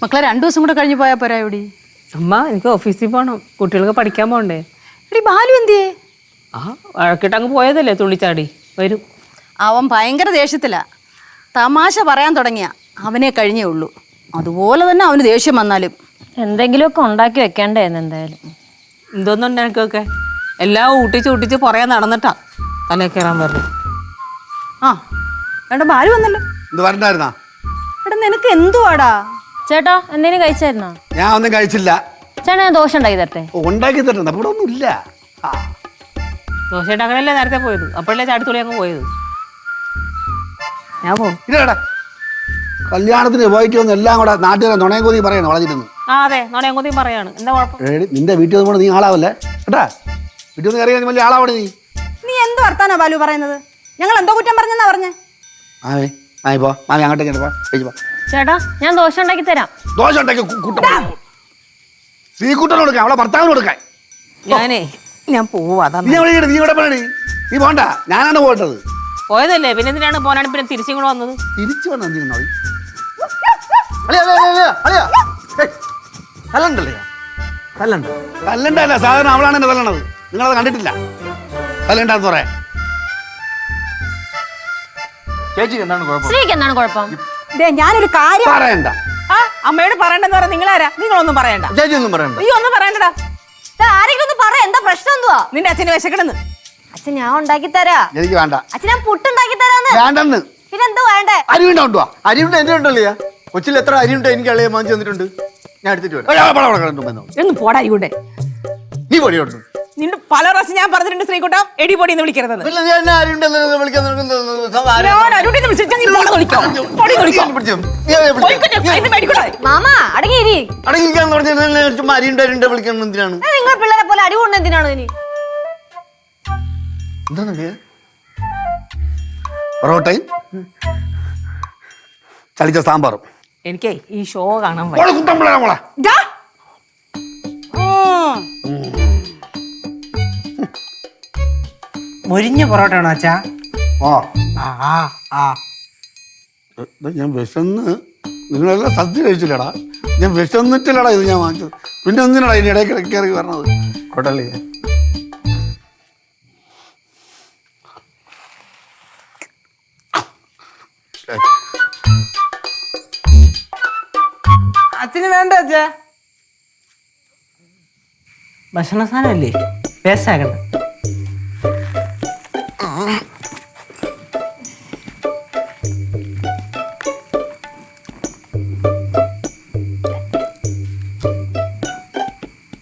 മക്കളെ 2 ദിവസം കൂടെ കഴിഞ്ഞ് പോയാൽ പോരാ ഇവിടെ? അമ്മ എനിക്ക് ഓഫീസിൽ പോകണം, കുട്ടികൾക്ക് പഠിക്കാൻ പോകണ്ടേ. എടി ബാലു എന്തിയേ? വഴക്കിട്ട് അങ്ങ് പോയതല്ലേ തുള്ളിച്ചാടി. വരും. അവൻ ഭയങ്കര ദേഷ്യത്തിലാ. തമാശ പറയാൻ തുടങ്ങിയ അവനെ കഴിഞ്ഞേ ഉള്ളൂ. അതുപോലെ തന്നെ അവന് ദേഷ്യം വന്നാലും എന്തെങ്കിലുമൊക്കെ ഉണ്ടാക്കി വെക്കേണ്ടേന്ന്. എന്തായാലും എന്തോന്നുണ്ടാക്കൊക്കെ എല്ലാം ഊട്ടിച്ച് പുറകെ നടന്നിട്ടാ തലേ കയറാൻ പറഞ്ഞു. ആ വേണ്ട, ബാലു വന്നല്ലോ. ഇത് വരണ്ടായിരുന്നാ? എടാ നിനക്ക് എന്തുവാടാ? ചേട്ടാ എന്തെങ്കിലും കഴിച്ചായിരുന്നോ? ഞാൻ ഒന്നും കഴിച്ചില്ല. ചേട്ടാ ഞാൻ ദോശ ഉണ്ടാക്കി തരട്ടെ? ഉണ്ടാക്കി തരണം, ഇവിടെ ഒന്നും ഇല്ല. ദോശയുടെ അങ്ങനെയല്ലേ നേരത്തെ പോയത്, അപ്പോഴല്ലേ ചാടിത്തുള്ളി അങ്ങ് പോയത്. ഞാൻ പോകും. ഇല്ലടാ, കല്യാണത്തിന് പോയിട്ട് വന്ന് എല്ലാം കൂടെ നാട്ടുകാരെ നുണയും കൊതി പറയണം വളഞ്ഞിരുന്നു. അതെ, നോണയും കൊതിയും പറയാണ്. എന്താ കുഴപ്പം? നിന്റെ വീട്ടിൽ വന്നുകൊണ്ട് നീ ആളാവല്ലേ കേട്ടാ. വീട്ടിൽ വന്ന് കയറിയാൽ വലിയ ആളാവണേ നീ. നീ എന്ത് വർത്താനാ ബാലു പറയുന്നത്? ഞങ്ങൾ എന്തോ കുറ്റം പറഞ്ഞെന്നാ പറഞ്ഞേ? മാമി മാമി പോ, മാമി അങ്ങോട്ടേക്ക് പോ, പോ. ചേട്ടാ ഞാൻ ദോശ ഉണ്ടാക്കി തരാം. ദോശ ഉണ്ടാക്കി ശ്രീകുട്ടന് കൊടുക്കാൻ, അവളെ ഭർത്താവിന് കൊടുക്കാൻ. ഞാൻ പോവാ. നീ ഇവിടെ പോണേ, നീ പോണ്ട, ഞാനാണ് പോയിട്ടത്. പോയതല്ലേ, പിന്നെ എന്തിനാണ് പോനാണ് പിന്നെ തിരിച്ചും കൂടെ വന്നത്? തിരിച്ചു വന്ന തല്ലണ്ടല്ല സാധാരണ, അവളാണ് എന്നെ തല്ലണത്. നിങ്ങളത് കണ്ടിട്ടില്ല. തല്ലണ്ടെന്ന് പറയാൻ ചേച്ചിക്ക് എന്താണ് കുഴപ്പം? ശ്രീക്ക് എന്താണ് കുഴപ്പം? ഞാനൊരു കാര്യം പറയണ്ട. അമ്മയോട് പറയണ്ടെന്ന് പറയാം. നിങ്ങളാരാ? നിങ്ങളൊന്നും പറയണ്ട. ചേച്ചി ഒന്നും പറയണ്ട. നീ ഒന്നും പറയണ്ടടാ. ആരെങ്കിലും ഒന്ന് പറ, എന്താ പ്രശ്നം എന്തുവാ? നിന്റെ അച്ഛന് വിശക്കണെന്ന്. അച്ഛൻ ഞാൻ ഉണ്ടാക്കി തരാ. എനിക്ക് വേണ്ട. അച്ഛൻ ഞാൻ പുട്ടുണ്ടാക്കി തരാന്ന്. വേണ്ടെന്ന്. പിന്നെ എന്താ വേണ്ടേ? അരിവുണ്ട കൊണ്ടുവാ. അരിയുണ്ട് എന്റെ ഉണ്ടല്ലോ. കൊച്ചിൽ എത്ര അരിയുണ്ട് എനിക്ക് അളിയെ വാങ്ങിച്ചു തന്നിട്ടുണ്ട്. ഞാൻ എടുത്തിട്ട് വരാം. എന്ന് പോടാ ഇവിടെ. നീ പൊടിയോട്ടു. നിന്റെ പല പ്രാവശ്യം ഞാൻ പറഞ്ഞിട്ടുണ്ട് ശ്രീകുട്ടം, എടി പൊടി എന്ന് വിളിക്കരുത്. മാമ അടങ്ങിയിരി. അടങ്ങിയിരിക്കാന്ന് പറഞ്ഞാൽ ചുമ്മാ അരിയുണ്ട് വിളിക്കണം എന്തിനാണ്? നിങ്ങൾ പിള്ളേരെ പോലെ അടി കൊണ്ട് എന്തിനാണോ ഇനി? എന്താണ് പൊറോട്ടയും ചളിച്ച സാമ്പാറും. എനിക്ക് ഈ ഷോ കാണാൻ മൊരിഞ്ഞ പൊറോട്ട ആണോ അച്ഛാ? ഞാൻ വിശന്ന്, നിങ്ങളെല്ലാം സദ്യ കഴിച്ചില്ലടാ. ഞാൻ വിശന്നിട്ടില്ലടാ ഇത് ഞാൻ വാങ്ങിച്ചത്. പിന്നെ എന്തിനാടാ ഇനി ഇടയ്ക്ക് കയറി വരണത്? കൊട്ടല്ലേ അച്ഛന് വേണ്ട അച്ഛാ. ഭക്ഷണ സാധനമല്ലേ, വേസ്റ്റ് ആക്കണ്ട.